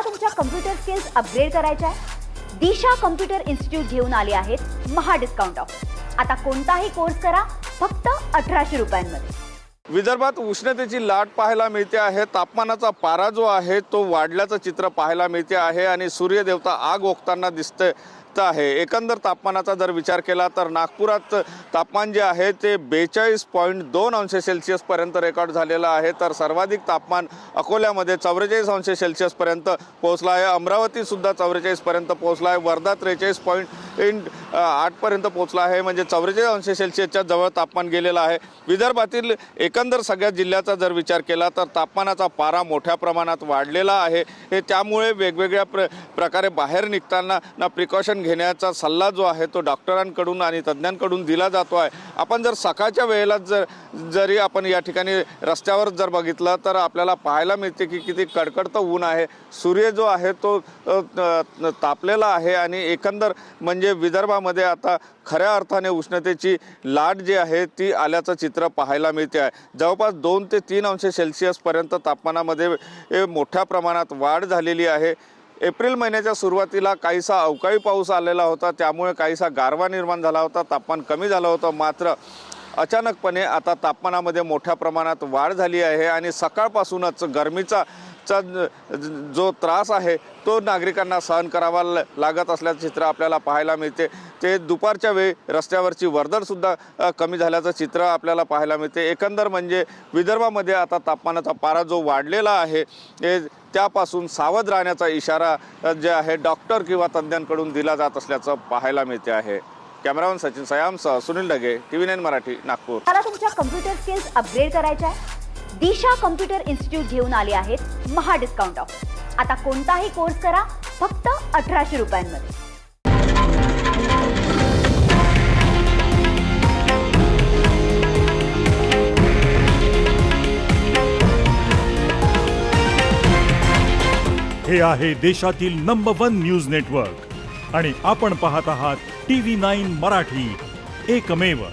तुम्हाला तुमच्या computer skills upgrade करायच्या आहे? दिशा कम्प्युटर इन्स्टिट्यूट घेऊन आले आहेत महा डिस्काउंट ऑफर. आता कोणताही कोर्स करा फक्त 1800 रुपयांमध्ये. विदर्भात उष्णतेची लाट पाहायला मिळते आहे. तापमानाचा पारा जो आहे तो वाढल्याचं चित्र पाहायला मिळते आहे आणि सूर्यदेवता आग ओकताना दिसते आहे. एकंदर तापमानाचा जर विचार केला तर नागपुरात तापमान जे आहे ते 42.2 अंश सेल्सिअस पर्यंत रेकॉर्ड झालेलं आहे. तर सर्वाधिक तापमान अकोल्यामध्ये 44 अंश सेल्सिअस पर्यंत पोहोचला आहे. अमरावती सुद्धा 44 पर्यंत पोहोचला आहे. वर्धा 43.8 पर्यंत पोहोचला आहे. म्हणजे 44 अंश सेल्सिअसच्या जवळ तापमान गेलेलं आहे. विदर्भातील एकंदर सगळ्या जिल्ह्याचा जर विचार केला तर तापमानाचा पारा मोठ्या प्रमाणात वाढलेला आहे. हे त्यामुळे वेगवेगळ्या प्रकारे बाहेर निघताना प्रिकॉशन घेण्याचा सल्ला जो आहे तो डॉक्टरांकडून आणि तज्ज्ञांकडून दिला जातो आहे. आपण जर सकाळच्या वेळेला जरी आपण या ठिकाणी रस्त्यावर जर बघितलं तर आपल्याला पाहायला मिळते की किती कडकडतं ऊन आहे. सूर्य जो आहे तो तापलेला आहे आणि एकंदर म्हणजे विदर्भामध्ये आता खऱ्या अर्थाने उष्णतेची लाट जी आहे ती आल्याचं चित्र पाहायला मिळते आहे. जवळपास 2 ते 3 अंश सेल्सिअसपर्यंत तापमानामध्ये मोठ्या प्रमाणात वाढ झालेली आहे. एप्रिल महिन्याच्या सुरुवातीला काहीसा अवकाळी पाऊस आलेला होता, त्यामुळे काहीसा गारवा निर्माण झाला होता, तापमान कमी झालं होतं. मात्र अचानकपणे आता तापमानामध्ये मोठ्या प्रमाणात वाढ झाली आहे आणि सकाळपासूनच गरमीचा जो त्रास आहे तो नागरिकांना सहन करावा लागत असल्याचं चित्र आपल्याला पाहायला मिळते. ते दुपारच्या वेळी रस्त्यावरची वर्दळसुद्धा कमी झाल्याचं चित्र आपल्याला पाहायला मिळते. एकंदर म्हणजे विदर्भामध्ये आता तापमानाचा पारा जो वाढलेला आहे हे त्यापासून सावध राहण्याचा इशारा जे आहे डॉक्टर किंवा तज्ज्ञांकडून दिला जात असल्याचं पाहायला मिळते आहे. कॅमेरामन सचिन सयामसह सुनील ढगे, TV9 मराठी, नागपूर. तुम्हाला तुमच्या कम्प्युटर स्किल्स अपग्रेड करायच्या आहे? दिशा कम्प्युटर इन्स्टिट्यूट घेऊन आले आहेत महा डिस्काउंट ऑफर. आता कोणताही कोर्स करा फक्त 1800 रुपयांमध्ये. हे आहे देशातील नंबर 1 न्यूज नेटवर्क आणि आपण पाहत आहात TV9 मराठी, एकमेव.